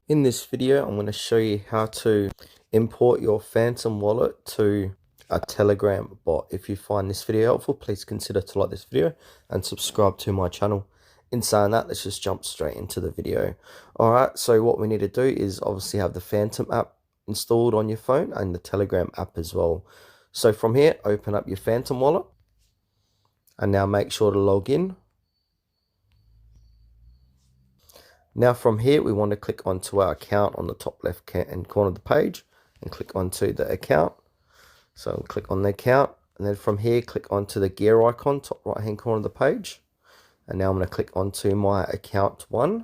In this video, I'm going to show you how to import your Phantom wallet to a Telegram bot. If you find this video helpful, please consider to like this video and subscribe to my channel. In saying that, let's just jump straight into the video. Alright, so what we need to do is obviously have the Phantom app installed on your phone and the Telegram app as well. So from here, open up your Phantom wallet and now make sure to log in. Now from here, we want to click onto our account on the top left hand corner of the page and click onto the account. So click on the account, and then from here, click onto the gear icon, top right hand corner of the page. And now I'm going to click onto my account one.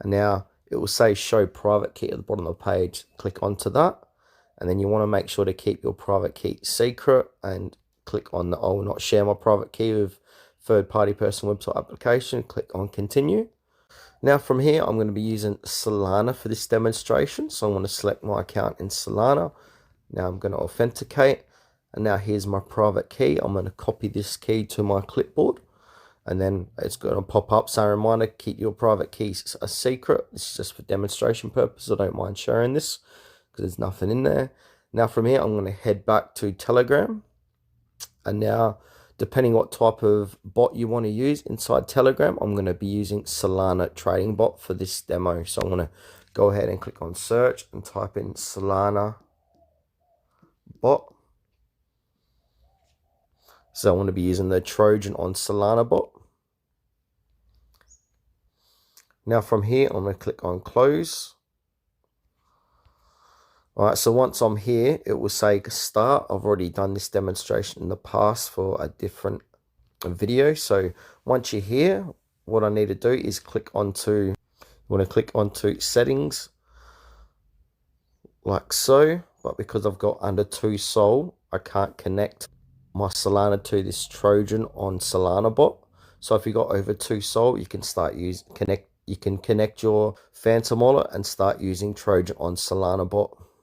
And now it will say show private key at the bottom of the page. Click onto that. And then you want to make sure to keep your private key secret and click on the I will not share my private key with third party person website application. Click on continue. Now from here, I'm going to be using Solana for this demonstration. So I'm going to select my account in Solana. Now I'm going to authenticate. And now here's my private key. I'm going to copy this key to my clipboard. And then it's going to pop up. So a reminder, keep your private keys a secret. This is just for demonstration purposes. I don't mind sharing this because there's nothing in there. Now from here, I'm going to head back to Telegram. And now, depending what type of bot you want to use inside Telegram, I'm going to be using Solana Trading Bot for this demo. So I'm going to go ahead and click on search and type in Solana bot. So I want to be using the Trojan on Solana bot. Now from here, I'm going to click on close. Alright, so once I'm here, it will say start. I've already done this demonstration in the past for a different video. So once you're here, what I need to do is click onto, settings, like so. But because I've got under 2 Sol, I can't connect my Solana to this Trojan on Solana bot. So if you got over 2 Sol, you can connect your Phantom wallet and start using Trojan on Solana bot.